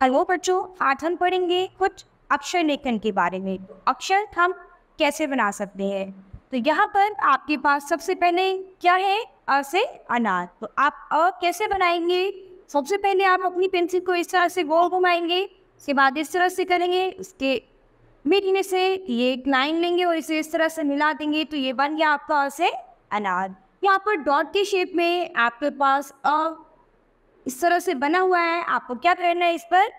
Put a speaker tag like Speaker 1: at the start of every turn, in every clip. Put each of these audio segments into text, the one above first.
Speaker 1: Hello बच्चों, आज हम पढ़ेंगे कुछ अक्षर लेखन के बारे में। अक्षर हम कैसे बना सकते हैं। तो यहाँ पर आपके पास सबसे पहले क्या है, अ से अनार। तो आप अ कैसे बनाएंगे। सबसे पहले आप अपनी पेंसिल को इस तरह से गोल घुमाएंगे, उसके बाद इस तरह से करेंगे, उसके मिड में से ये एक लाइन लेंगे और इसे इस तरह से मिला देंगे, तो ये बन गया आपका अ से अनार। यहाँ पर डॉट के शेप में आपके पास इस तरह से बना हुआ है। आपको क्या करना है, इस पर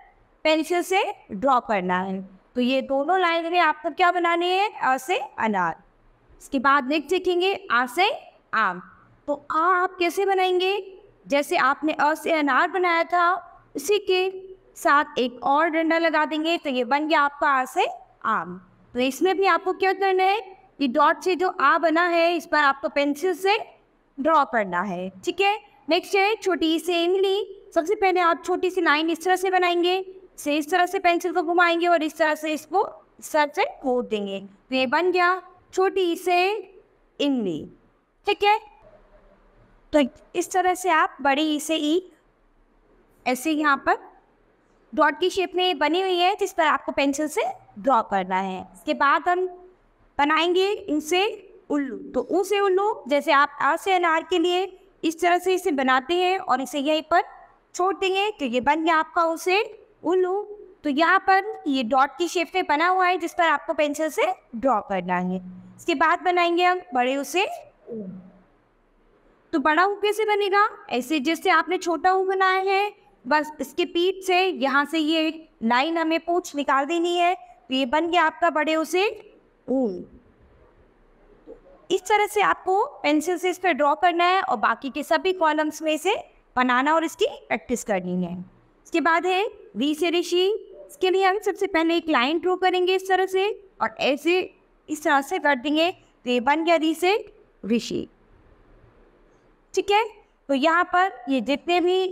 Speaker 1: पेंसिल से ड्रॉ करना है। तो ये दोनों लाइन में आपको क्या बनाने हैं, अ से अनार। इसके बाद नेक्स्ट देखेंगे आ से आम। तो आ आप कैसे बनाएंगे, जैसे आपने अ से अनार बनाया था उसी के साथ एक और डंडा लगा देंगे, तो ये बन गया आपका आ से आम। तो इसमें भी आपको क्या करना है, ये डॉट से जो आ बना है इस पर आपको पेंसिल से ड्रॉ करना है। ठीक है। नेक्स्ट है छोटी सी इमली। सबसे पहले आप छोटी सी लाइन इस तरह से बनाएंगे, से इस तरह से पेंसिल को घुमाएंगे और इस तरह से इसको इस तरह से खोद देंगे, तो ये बन गया छोटी से इमली। ठीक है। तो इस तरह से आप बड़ी ई से ई ऐसे यहाँ पर डॉट की शेप में बनी हुई है, जिस पर आपको पेंसिल से ड्रॉ करना है। इसके बाद हम बनाएंगे इनसे उल्लू। तो ऊ से उल्लू, जैसे आप आ से अनार के लिए इस तरह से इसे बनाते हैं और इसे यहीं पर छोड़ देंगे, तो ये बन गया आपका ऊ से उल्लू। तो यहाँ पर ये डॉट की शेप में बना हुआ है, जिस पर आपको पेंसिल से ड्रॉ करना है। इसके बाद बनाएंगे हम बड़े ऊ से ऊ। तो बड़ा ऊ कैसे बनेगा, ऐसे जैसे आपने छोटा ऊ बनाया है, बस इसके पीठ से यहाँ से ये लाइन हमें पूंछ निकाल देनी है, तो ये बन गया आपका बड़े ऊ से ऊ। इस तरह से आपको पेंसिल से इस पर ड्रॉ करना है और बाकी के सभी कॉलम्स में से बनाना और इसकी प्रैक्टिस करनी है। इसके बाद है वी से ऋषि। इसके लिए हम सबसे पहले एक लाइन ड्रॉ करेंगे इस तरह से और ऐसे इस तरह से कर देंगे, तो ये बन गया री से ऋषि। ठीक है। तो यहाँ पर ये जितने भी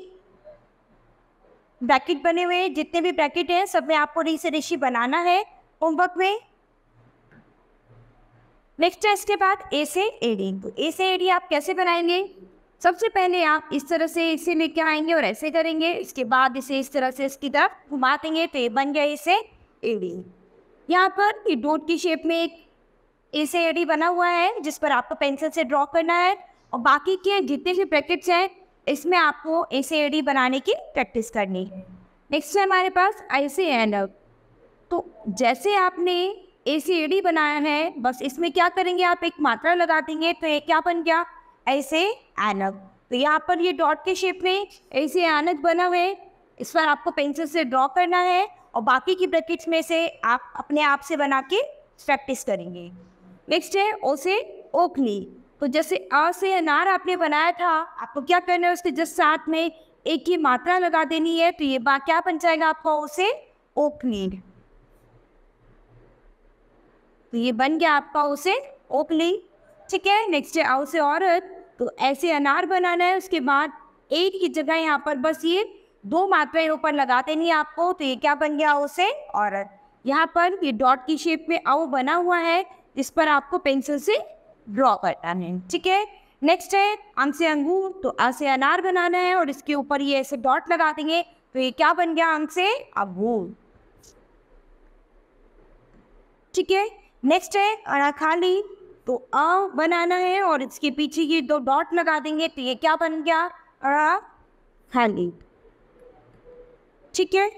Speaker 1: ब्रैकेट बने हुए हैं, जितने भी ब्रैकेट हैं, सब में आपको री से ऋषि बनाना है होमवर्क में। नेक्स्ट है इसके बाद ए से एडी। तो ए से एडी आप कैसे बनाएंगे, सबसे पहले आप इस तरह से इसे लेके आएंगे और ऐसे करेंगे, इसके बाद इसे इस तरह से इसकी तरफ घुमा देंगे, तो ये बन गया ए से एडी। यहाँ पर ये डॉट की शेप में एक ए से एडी बना हुआ है, जिस पर आपको पेंसिल से ड्रॉ करना है और बाकी के जितने भी ब्रैकेट्स हैं इसमें आपको ए से एडी बनाने की प्रैक्टिस करनी है। नेक्स्ट है हमारे पास आई से एंड। तो जैसे आपने ए सी ए डी बनाया है, बस इसमें क्या करेंगे, आप एक मात्रा लगा देंगे, तो ये क्या बन गया, ऐसे ऐनक। तो यहाँ पर ये डॉट के शेप में ऐसे ऐनक बना हुआ है, इस पर आपको पेंसिल से ड्रॉ करना है और बाकी की ब्रैकेट्स में से आप अपने आप से बना के प्रैक्टिस करेंगे। नेक्स्ट है ओ से ओखली। तो जैसे अ से अनार आपने बनाया था, आपको क्या करना है, उसके जस्ट साथ में एक ही मात्रा लगा देनी है, तो ये क्या बन जाएगा आपका ओ से ओखली। तो ये बन गया आपका उसे ओखली। ठीक है। नेक्स्ट है औ से औरत। तो ऐसे अनार बनाना है, उसके बाद एक की जगह यहाँ पर बस ये दो मात्राएं ऊपर लगा देनी है आपको, तो ये क्या बन गया उसे औरत। यहाँ पर ये डॉट की शेप में औ बना हुआ है, जिस पर आपको पेंसिल से ड्रॉ करना है। ठीक है। नेक्स्ट है अं से अंगूर। तो अ से अनार बनाना है और इसके ऊपर ये ऐसे डॉट लगा देंगे, तो ये क्या बन गया, अंग से अंगूर। ठीक है। नेक्स्ट है अनाखाली। तो अ बनाना है और इसके पीछे ये दो डॉट लगा देंगे, तो ये क्या बन गया, अनाखाली। ठीक है।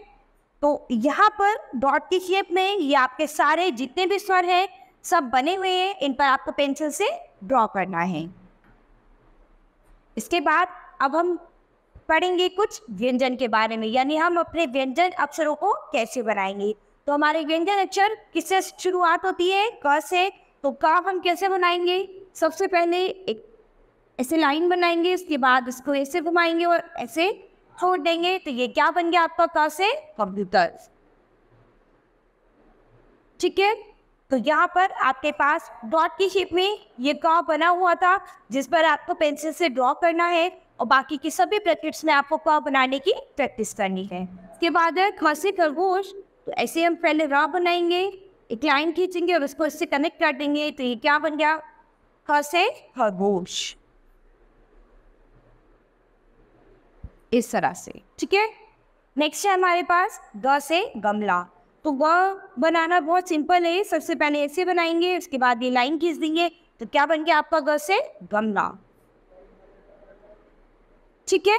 Speaker 1: तो यहाँ पर डॉट की शेप में ये आपके सारे जितने भी स्वर हैं सब बने हुए हैं, इन पर आपको पेंसिल से ड्रॉ करना है। इसके बाद अब हम पढ़ेंगे कुछ व्यंजन के बारे में, यानी हम अपने व्यंजन अक्षरों को कैसे बनाएंगे। तो हमारे व्यंजन अक्षर किससे शुरुआत होती है, क से। तो क हम कैसे बनाएंगे, सबसे पहले एक ऐसे लाइन बनाएंगे, उसके बाद उसको ऐसे घुमाएंगे और ऐसे छोड़ देंगे, तो ये क्या बन गया आपका क से कंप्यूटर। ठीक है। तो यहाँ पर आपके पास डॉट की शेप में ये क बना हुआ था, जिस पर आपको पेंसिल से ड्रॉ करना है और बाकी के सभी ब्रैकेट्स में आपको क बनाने की प्रैक्टिस करनी है। इसके बाद है ख से खरगोश। तो ऐसे हम पहले र बनाएंगे, एक लाइन खींचेंगे और उसको इससे कनेक्ट कर देंगे, तो ये क्या बन गया, ख से खरगोश, इस तरह से। ठीक है। नेक्स्ट है हमारे पास ग से गमला। तो ग बनाना बहुत सिंपल है, सबसे पहले ऐसे बनाएंगे, उसके बाद ये लाइन खींच देंगे, तो क्या बन गया आपका ग से गमला। ठीक है।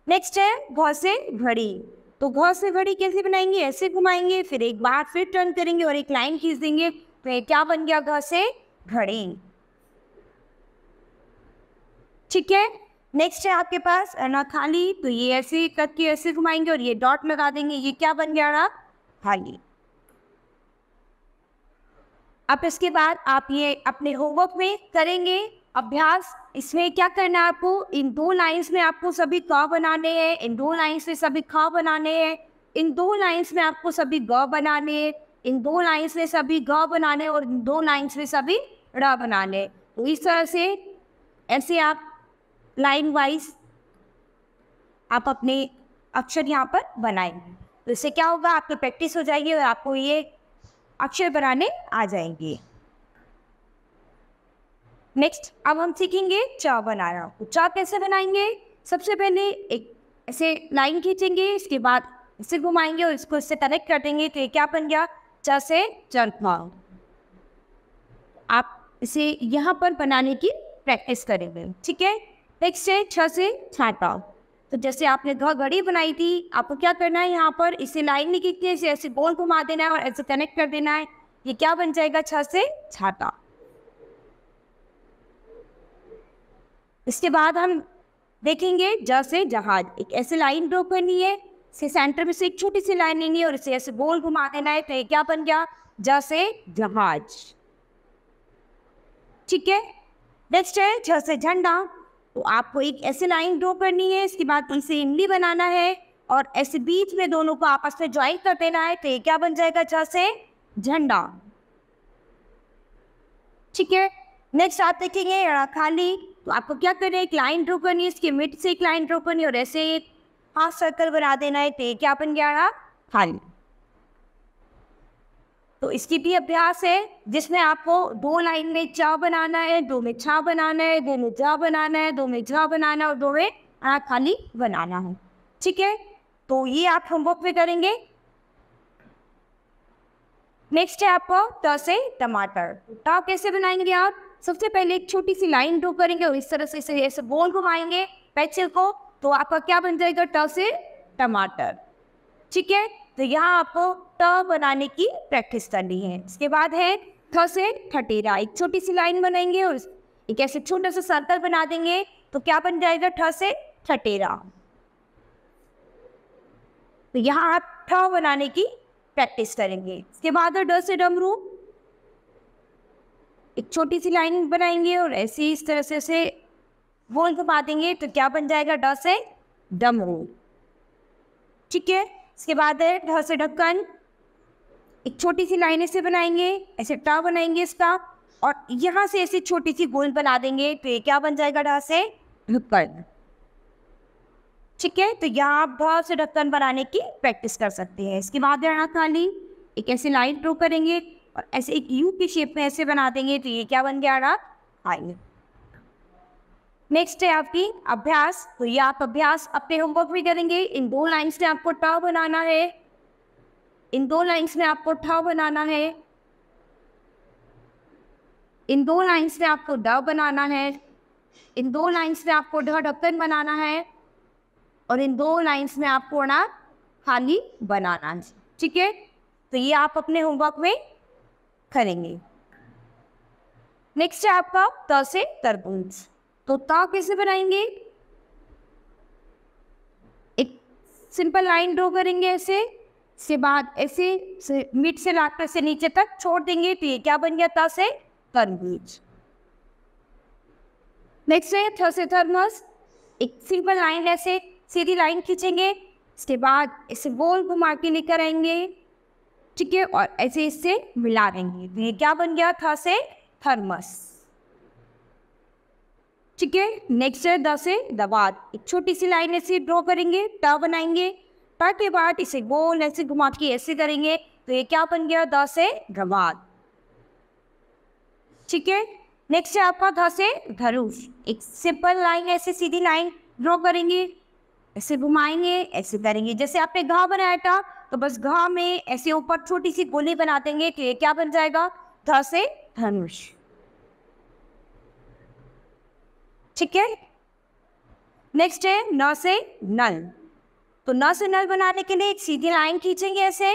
Speaker 1: नेक्स्ट है घ से घड़ी। तो घ से घड़ी कैसे बनाएंगे, ऐसे घुमाएंगे, फिर एक बार फिर टर्न करेंगे और एक लाइन खींच देंगे, तो ये क्या बन गया घ से घड़ी। ठीक है। नेक्स्ट है आपके पास ना खाली। तो ये ऐसे करके ऐसे घुमाएंगे और ये डॉट लगा देंगे, ये क्या बन गया ना खाली। अब इसके बाद आप ये अपने होमवर्क में करेंगे अभ्यास। इसमें क्या करना है आपको, इन दो लाइंस में आपको सभी क बनाने हैं, इन दो लाइंस में सभी ख बनाने हैं, इन दो लाइंस में आपको सभी ग बनाने हैं, इन दो लाइंस में सभी ग बनाने और इन दो लाइंस में सभी र बनाने। तो इस तरह से ऐसे आप लाइन वाइज आप अपने अक्षर यहाँ पर बनाएंगे, तो इससे क्या होगा, आपकी प्रैक्टिस हो जाएगी और आपको ये अक्षर बनाने आ जाएंगे। नेक्स्ट अब हम सीखेंगे च बनाना। तो च कैसे बनाएंगे, सबसे पहले एक ऐसे लाइन खींचेंगे, इसके बाद इसे घुमाएंगे और इसको इससे कनेक्ट कर देंगे, तो ये क्या बन गया च से चरखा। आप इसे यहाँ पर बनाने की प्रैक्टिस करेंगे। ठीक है। नेक्स्ट है छ से छाता। तो जैसे आपने घड़ी बनाई थी, आपको क्या करना है, यहाँ पर इसे लाइन नहीं खींचनी है, इसे ऐसे गोल घुमा देना है और ऐसे कनेक्ट कर देना है, ये क्या बन जाएगा छ से छाता। इसके बाद हम देखेंगे ज से जहाज। एक ऐसे लाइन ड्रॉ करनी है, इसे सेंटर में से एक छोटी सी लाइन लेनी है और इसे ऐसे गोल घुमा देना है, तो ये क्या बन गया ज से जहाज। ठीक है। नेक्स्ट है झ से झंडा। तो आपको एक ऐसे लाइन ड्रॉ करनी है, इसके बाद इसे इमली बनाना है और ऐसे बीच में दोनों को आपस में ज्वाइन कर देना है, तो ये क्या बन जाएगा झ से झंडा। ठीक है। नेक्स्ट आप देखेंगे खाली। तो आपको क्या करना है, एक लाइन ड्रॉ करनी है, इसके मिड से एक लाइन ड्रॉ करनी है और ऐसे एक हाफ सर्कल बना देना है, तो ये क्या बन गया खाली। तो इसकी भी अभ्यास है, जिसमें आपको दो लाइन में च बनाना है, दो में छ बनाना है, दो में ज बनाना है, दो में झ बनाना है और दो में खाली बनाना है। ठीक है। तो ये आप होमवर्क में करेंगे। नेक्स्ट है आपको ट से टमाटर। ट कैसे बनाएंगे आप, सबसे पहले एक छोटी सी लाइन ड्रॉ करेंगे और इस तरह से इसे ऐसे गोल घुमाएंगे पेंसिल को, तो आपका क्या बन जाएगा ट से टमाटर। ठीक है। तो यहाँ आपको ट बनाने की प्रैक्टिस करनी है। इसके बाद है थ से ठटेरा। एक छोटी सी लाइन बनाएंगे और एक ऐसे छोटा सा सर्कल बना देंगे, तो क्या बन जाएगा ठ से ठटेरा। तो यहाँ आप ठ बनाने की प्रैक्टिस करेंगे। इसके बाद है ड से डमरू। एक छोटी सी लाइन बनाएंगे और ऐसे इस तरह से ऐसे गोल घुमा देंगे, तो क्या बन जाएगा ड से डमरू। ठीक है। इसके बाद है ढ से ढक्कन। एक छोटी सी लाइन ऐसे बनाएंगे, ऐसे ट बनाएंगे इसका और यहाँ से ऐसे छोटी सी गोल बना देंगे, तो ये क्या बन जाएगा ढ से ढक्कन। ठीक है। तो यहाँ आप ढ से ढक्कन बनाने की प्रैक्टिस कर सकते हैं। इसके बाद है खाली। एक ऐसे लाइन ड्रॉ करेंगे और ऐसे एक यू की शेप में ऐसे बना देंगे, तो ये क्या बन गया खाली। नेक्स्ट है आपकी अभ्यास। तो ये आप अभ्यास अपने होमवर्क में करेंगे। इन दो लाइंस में आपको ट बनाना है, इन दो लाइंस में आपको ठ बनाना है, इन दो लाइंस में आपको ड बनाना है, इन दो लाइंस में आपको ढ ढक्कन बनाना है और इन दो लाइंस में आपको खाली बनाना है। ठीक है। तो ये आप अपने होमवर्क में करेंगे। नेक्स्ट है आपका त से तरबूज। तो ता कैसे बनाएंगे, एक सिंपल लाइन ड्रॉ करेंगे ऐसे, इसके बाद ऐसे मिड से लाकर से नीचे तक छोड़ देंगे, तो ये क्या बन गया ता से तरबूज। नेक्स्ट है थ से थर्मस। एक सिंपल लाइन ऐसे सीधी लाइन खींचेंगे, इसके बाद इसे गोल घुमा के लेकर आएंगे। ठीक है। और ऐसे इससे मिला देंगे, तो ये क्या बन गया थ से थर्मस। ठीक है। नेक्स्ट है द से दवात। एक छोटी सी लाइन ऐसे ड्रॉ करेंगे, ट बनाएंगे, ट के बाद इसे गोल ऐसे घुमा के ऐसे करेंगे, तो ये क्या बन गया द से दवात। ठीक है। नेक्स्ट है आपका ध से धनुष। एक सिंपल लाइन ऐसे सीधी लाइन ड्रॉ करेंगे, ऐसे घुमाएंगे, ऐसे करेंगे। जैसे आपने घा बनाया था तो बस घा में ऐसे ऊपर छोटी सी गोली बना देंगे तो ये क्या बन जाएगा, ध से धनुष। ठीक है। नेक्स्ट है न से नल। तो न से नल बनाने के लिए एक सीधी लाइन खींचेंगे ऐसे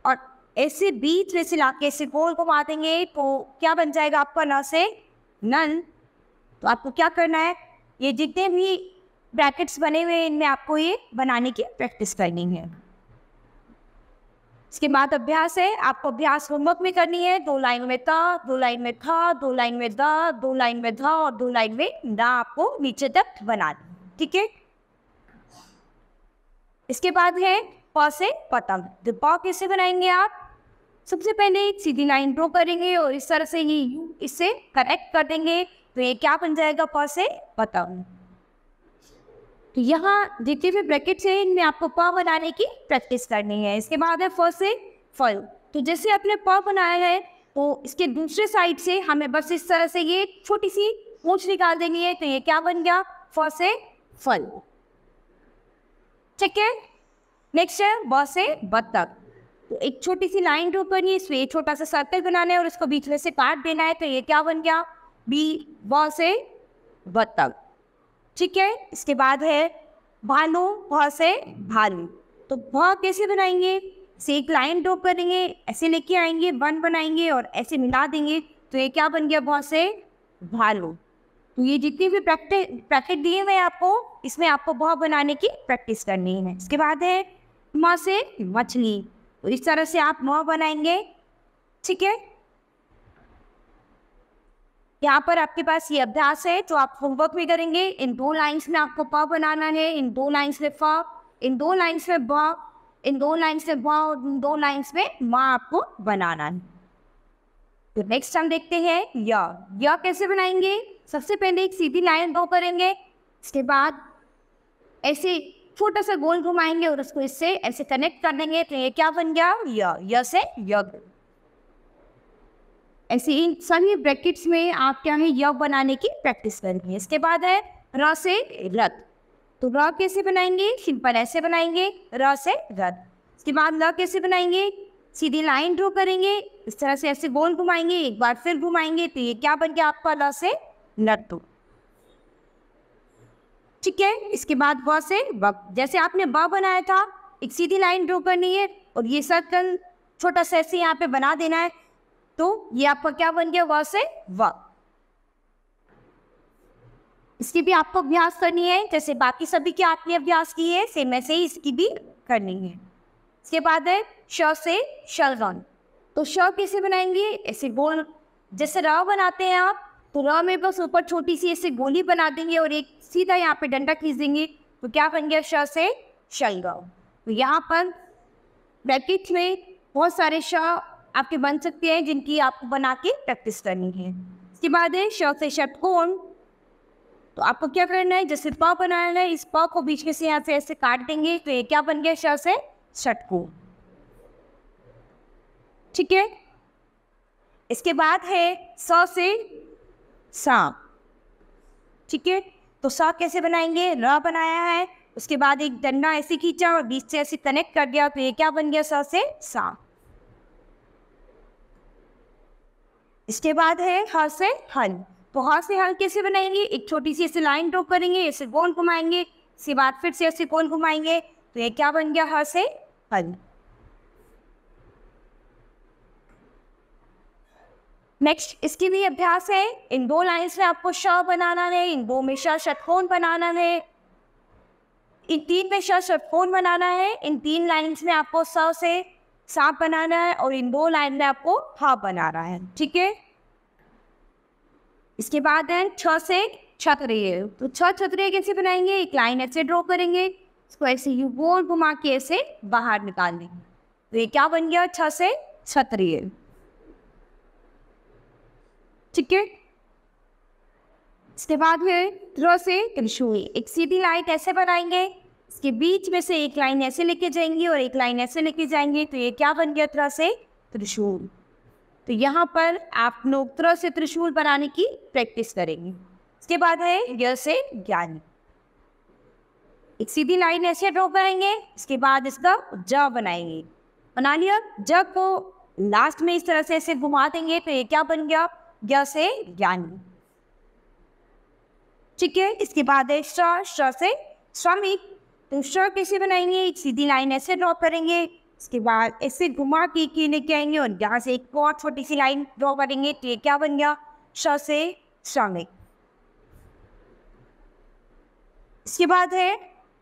Speaker 1: और ऐसे बीच में से लाके ऐसे गोल घुमा देंगे तो क्या बन जाएगा आपका न से नल। तो आपको क्या करना है, ये जितने भी ब्रैकेट्स बने हुए हैं इनमें आपको ये बनाने की प्रैक्टिस करनी है। इसके बाद अभ्यास है, आपको अभ्यास होमवर्क में करनी है। 2 लाइन में ता, 2 लाइन में था, 2 लाइन में दा, 2 लाइन में धा और 2 लाइन में दा आपको नीचे तक बनाना। ठीक है। इसके बाद है प से पतंग। तो प कैसे बनाएंगे आप, सबसे पहले एक सीधी लाइन ड्रॉ करेंगे और इस तरह से ये यू इससे कनेक्ट कर देंगे तो ये क्या बन जाएगा, प से पतंग। तो यहाँ जितने भी ब्रैकेट्स हैं इनमें आपको प बनाने की प्रैक्टिस करनी है। इसके बाद है फ से फल। तो जैसे आपने प बनाया है तो इसके दूसरे साइड से हमें बस इस तरह से ये छोटी सी पूंछ निकाल देनी है तो ये क्या बन गया, फ से फल। ठीक है। नेक्स्ट है ब से बत्तख। तो एक छोटी सी लाइन ड्रॉ करनी है, इसमें एक छोटा सा सर्कल बनाना है और इसको बीच में से काट देना है तो ये क्या बन गया, ब से बत्तख। ठीक है। इसके बाद है भालू, भ से भालू। तो भ कैसे बनाएंगे, से एक लाइन ड्रॉ करेंगे, ऐसे लेके आएंगे, वन बनाएंगे और ऐसे मिला देंगे तो ये क्या बन गया, भ से भालू। तो ये जितनी भी ब्रैकेट दिए हुए हैं आपको, इसमें आपको भ बनाने की प्रैक्टिस करनी है। इसके बाद है म से मछली। तो इस तरह से आप म बनाएंगे। ठीक है। यहाँ पर आपके पास ये अभ्यास है तो आप होमवर्क में करेंगे। इन 2 लाइंस में आपको प बनाना है, इन 2 लाइंस में फ, इन 2 लाइंस में ब, इन 2 लाइंस में भ और इन 2 लाइंस में म आपको बनाना है। तो नेक्स्ट हम देखते हैं य कैसे बनाएंगे। सबसे पहले एक सीधी लाइन ड्रॉ करेंगे, इसके बाद ऐसे छोटा सा गोल घुमाएंगे और उसको इससे ऐसे कनेक्ट कर देंगे तो ये क्या बन गया, य से यज्ञ। ऐसे इन सभी ब्रैकेट्स में आप क्या है य बनाने की प्रैक्टिस करेंगे। इसके बाद है र से रथ। तो र कैसे बनाएंगे, सिंपल ऐसे बनाएंगे, र से रथ। इसके बाद ल कैसे बनाएंगे, सीधी लाइन ड्रॉ करेंगे, इस तरह से ऐसे गोल घुमाएंगे, एक बार फिर घुमाएंगे तो ये क्या बन गया आपका, ल से लट्टू। ठीक है। इसके बाद ब से वक। जैसे आपने ब बनाया था, एक सीधी लाइन ड्रॉ करनी है और ये सर्कल छोटा सा ऐसे यहाँ पे बना देना है तो ये आपका क्या बन गया, व से वक। इसकी भी आपको अभ्यास करनी है, जैसे बाकी सभी के आपने अभ्यास की है सेम ऐसे ही इसकी भी करनी है। इसके बाद है श से शलगम। तो श कैसे बनाएंगे, ऐसे गोल जैसे र बनाते हैं आप, तो र में बस ऊपर छोटी सी ऐसे गोली बना देंगे और एक सीधा यहाँ पे डंडा खींच देंगे तो क्या बन गया, श से शलगम। तो यहाँ पर ब्रैकेट में बहुत सारे श आपके बन सकते हैं जिनकी आपको बना के प्रैक्टिस करनी है। इसके बाद है श से षटकोण। तो आपको क्या करना है, जैसे प बनाना है, इस प को बीच में से यहाँ से ऐसे काट देंगे तो ये क्या बन गया, श से षटकोण। ठीक है। इसके बाद है स से सांप। ठीक है। तो स कैसे बनाएंगे, र बनाया है, उसके बाद एक डंडा ऐसे खींचा और बीच से ऐसे कनेक्ट कर दिया तो ये क्या बन गया, स से सांप। इसके बाद है ह से हल। तो ह से हल कैसे बनाएंगे, एक छोटी सी ऐसे लाइन ड्रॉ करेंगे, ऐसे गोल घुमाएंगे, इसके बाद फिर से ऐसे गोल घुमाएंगे तो ये क्या बन गया, ह से हल। नेक्स्ट इसकी भी अभ्यास है। इन 2 लाइंस में आपको श बनाना है, इन 2 में श षटकोण बनाना है, इन 3 में श षटकोण बनाना है, इन 3 लाइंस में आपको स से सांप बनाना है और इन 2 लाइन में आपको ह बनाना है। ठीक है। इसके बाद है छ से छतरी। तो छतरी कैसे बनाएंगे, एक लाइन ऐसे ड्रॉ करेंगे, इसको ऐसे यू गोल घुमा के ऐसे बाहर निकाल देंगे तो ये क्या बन गया, छ से छतरी। ठीक है। इसके बाद है त्र से त्रिशूल। एक सीधी लाइन ऐसे बनाएंगे, इसके बीच में से एक लाइन ऐसे लेके जाएंगे और एक लाइन ऐसे लेके जाएंगे तो ये क्या बन गया, त्र से त्रिशूल। तो यहाँ पर आप लोग त्र से त्रिशूल बनाने की प्रैक्टिस करेंगे। इसके बाद है य से ज्ञानी। एक सीधी लाइन ऐसे ड्रॉ करेंगे, इसके बाद इसका ज बनाएंगे। बना लिया। ज को लास्ट में इस तरह से ऐसे घुमा देंगे तो ये क्या बन गया, य से ज्ञानी। ठीक है, इसके बाद है श से श्रमिक। तो श कैसे बनाएंगे, एक सीधी लाइन ऐसे ड्रॉ करेंगे, इसके बाद ऐसे घुमा के लेके आएंगे और यहाँ से एक और छोटी सी लाइन ड्रॉ करेंगे तो ये क्या बन गया, श से श्रमिक। इसके बाद है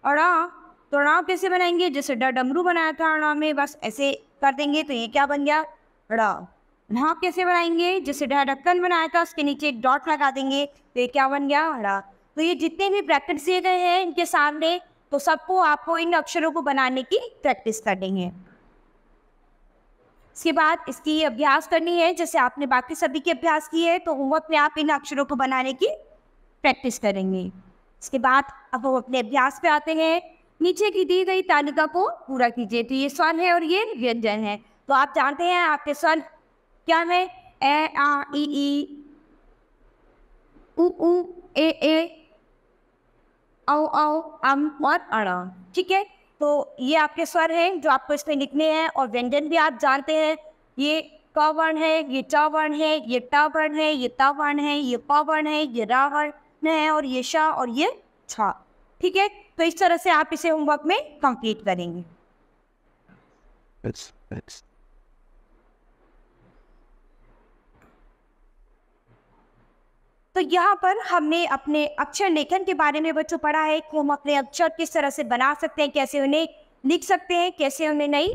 Speaker 1: अड़ा। तो अड़ा कैसे बनाएंगे, जैसे डमरू बनाया था अड़ा में, बस ऐसे कर देंगे तो ये क्या बन गया, अड़ा। ढा कैसे बनाएंगे, जैसे ढक्कन बनाया था उसके नीचे एक डॉट लगा देंगे तो ये क्या बन गया, अड़ा। तो ये जितने भी प्रैक्टिस दिए गए हैं इनके सामने, तो सबको आपको इन अक्षरों को बनाने की प्रैक्टिस करनी है। इसके बाद इसकी अभ्यास करनी है, जैसे आपने बाकी सभी के अभ्यास किए है, तो होमवर्क में आप इन अक्षरों को बनाने की प्रैक्टिस करेंगे। इसके बाद अब हम अपने अभ्यास पे आते हैं। नीचे की दी गई तालिका को पूरा कीजिए। तो ये स्वर है और ये व्यंजन है। तो आप जानते हैं आपके स्वर क्या है, ए आ ई उ ए औ अम और अड़ा। ठीक है, तो ये आपके स्वर हैं जो आपको इसमें लिखने हैं। और व्यंजन भी आप जानते हैं, ये क वर्ण है, ये च वर्ण है, ये ट वर्ण है, ये त वर्ण है, ये प वर्ण है, ये र वर्ण है और ये श और ये छ। ठीक है, तो इस तरह से आप इसे होमवर्क में कंप्लीट करेंगे। तो यहाँ पर हमने अपने अक्षर लेखन के बारे में बच्चों पढ़ा है कि हम अपने अक्षर किस तरह से बना सकते हैं, कैसे उन्हें लिख सकते हैं, कैसे उन्हें नई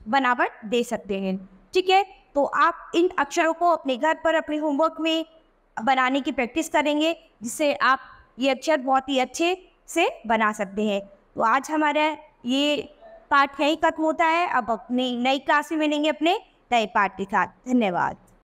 Speaker 1: बनावट दे सकते हैं। ठीक है, तो आप इन अक्षरों को अपने घर पर अपने होमवर्क में बनाने की प्रैक्टिस करेंगे, जिससे आप ये अक्षर बहुत ही अच्छे से बना सकते हैं। तो आज हमारा ये पाठ यहीं खत्म होता है। अब अपनी नई क्लास में मिलेंगे अपने नए पाठ के साथ। धन्यवाद।